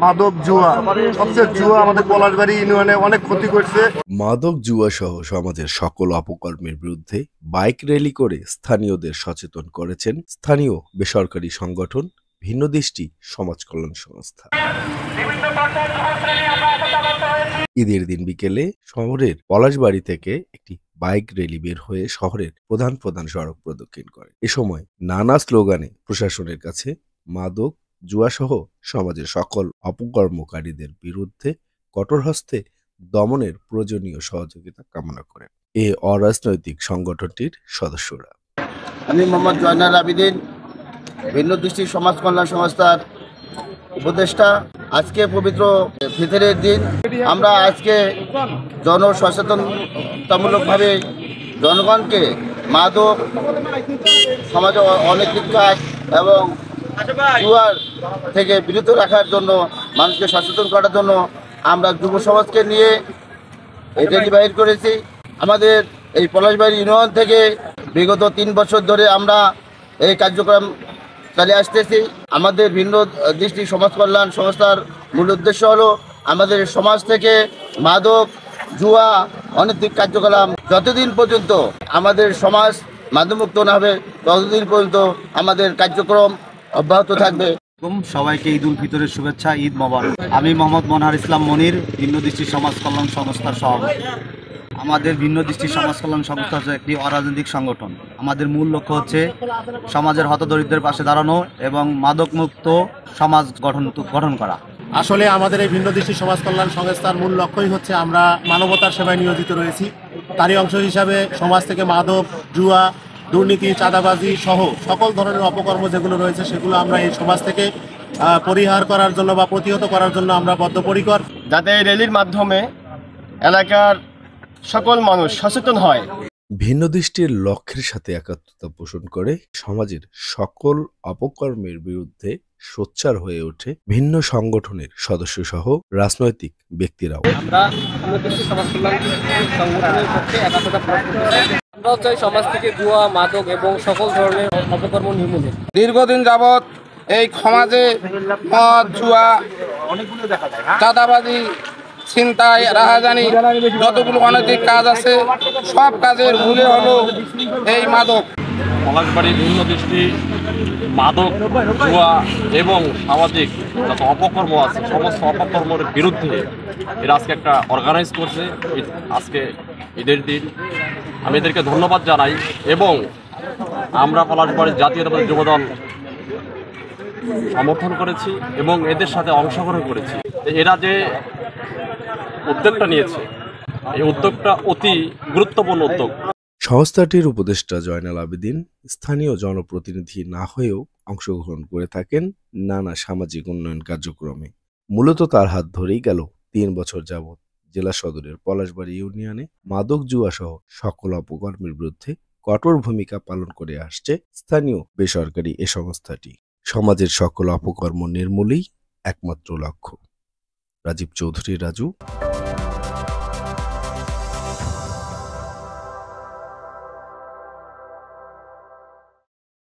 মাদক জুয়া সবচেয়ে জুয়া আমাদের পলাশবাড়ি ইউনিয়নে অনেক ক্ষতি করছে। মাদক জুয়া সহ সমাজের সকল অপকর্মের বিরুদ্ধে বাইক র্যালি করে স্থানীয়দের সচেতন করেছেন স্থানীয় বেসরকারি সংগঠন ভিন্ন দৃষ্টি সমাজ কল্যাণ সংস্থা। ঈদের দিন বিকেলে শহরের পলাশবাড়ি থেকে একটি বাইক র্যালি বের হয়ে শহরের প্রধান প্রধান সড়ক প্রদক্ষিণ করে। এ সময় নানা স্লোগানে প্রশাসনের কাছে মাদক জুয়াসহ সমাজের সকল অপকর্মকারীদের বিরুদ্ধে কঠোর হস্তে দমনের প্রয়োজনীয় সহযোগিতা কামনা করেন এ অরাজনৈতিক সংগঠনটির সদস্যরা। আমি মোহাম্মদ জয়নাল আবেদিন, ভিন্ন দৃষ্টি সমাজ কল্যাণ সংস্থার উপদেষ্টা। আজকে পবিত্র ফিতরের দিন, আমরা আজকে জনসচেতনতামূলকভাবে জনগণকে মাদক সমাজে অনৈতিক এবং জুয়ার থেকে বিরত রাখার জন্য, মানুষকে সচেতন করার জন্য আমরা যুব সমাজকে নিয়ে এই র্যালি বাহির করেছি। আমাদের এই পলাশবাড়ি ইউনিয়ন থেকে বিগত 3 বছর ধরে আমরা এই কার্যক্রম চালিয়ে আসতেছি। আমাদের ভিন্ন দৃষ্টি সমাজ কল্যাণ সংস্থার মূল উদ্দেশ্য হলো আমাদের সমাজ থেকে মাদক জুয়া অনৈতিক কার্যকলাপ যতদিন পর্যন্ত আমাদের সমাজ মাদকমুক্ত না হবে ততদিন পর্যন্ত আমাদের কার্যক্রম অব্যাহত থাকবে। সবাইকে ঈদ উল ফিতরের শুভেচ্ছা, ঈদ মোবারক। আমি মোহাম্মদ মনহার ইসলাম মনির, ভিন্ন দৃষ্টি সমাজ কল্যাণ সংস্থার সভাপতি। আমাদের ভিন্ন দৃষ্টি সমাজ কল্যাণ সংস্থা হচ্ছে একটি অরাজনৈতিক সংগঠন। আমাদের মূল লক্ষ্য হচ্ছে সমাজের হতদরিদ্রের পাশে দাঁড়ানো এবং মাদকমুক্ত সমাজ গঠন করা। আসলে আমাদের এই ভিন্ন দৃষ্টি সমাজ কল্যাণ সংস্থার মূল লক্ষ্যই হচ্ছে আমরা মানবতার সেবায় নিয়োজিত রয়েছি। তারই অংশ হিসাবে সমাজ থেকে মাদক জুয়া দুর্নীতি চাঁদাবাজি সহ সকল ধরনের অপকর্ম যেগুলো রয়েছে সেগুলো আমরা এই সমাজ থেকে পরিহার করার জন্য বা প্রতিহত করার জন্য আমরা বদ্ধপরিকর। যাতে এই র্যালির মাধ্যমে এলাকার সকল মানুষ সচেতন হয়, ভিন্ন দৃষ্টির লক্ষ্যের সাথে একাত্মতা পোষণ করে সমাজের সকল অপকর্মের বিরুদ্ধে সোচ্চার হয়ে ওঠে ভিন্ন সংগঠনের সদস্য সহ রাজনৈতিক ব্যক্তিরাও। আমরা সমাজ কল্যাণ সংগঠনের পক্ষে একাত্মতা পোষণ করি। আমরা চাই সমাজ থেকে জুয়া মাদক এবং সকল ধরনের অপকর্ম নির্মূলে। দীর্ঘদিন যাবৎ এই সমাজে মদ জুয়া চাঁদাবাজি ছিনতাই রাহাজানি যতগুলো অনৈতিক কাজ আছে সব কাজের মূলে হলো এই মাদক। পলাশবাড়ি ভিন্ন দৃষ্টি মাদক জুয়া এবং সামাজিক যত অপকর্ম আছে সমস্ত অপকর্মের বিরুদ্ধে এরা আজকে একটা অর্গানাইজ করছে। আজকে ঈদের দিন আমি এদেরকে ধন্যবাদ জানাই এবং আমরা পলাশবাড়ির জাতীয়তাবাদী যুবদল সমর্থন করেছি এবং এদের সাথে অংশগ্রহণ করেছি। এরা যে উদ্যোগটা নিয়েছে এই উদ্যোগটা অতি গুরুত্বপূর্ণ উদ্যোগ। সংস্থাটির উপদেষ্টা জয়নাল আবেদিন স্থানীয় জনপ্রতিনিধি না হয়েও অংশগ্রহণ করে থাকেন নানা সামাজিক উন্নয়ন কার্যক্রমে। মূলত তার হাত ধরেই গেল 3 বছর যাবৎ জেলা সদরের পলাশবাড়ি ইউনিয়নে মাদক জুয়া সহ সকল অপকর্মের বিরুদ্ধে কঠোর ভূমিকা পালন করে আসছে স্থানীয় বেসরকারি এ সংস্থাটি। সমাজের সকল অপকর্ম নির্মূলই একমাত্র লক্ষ্য। রাজীব চৌধুরী, রাজু।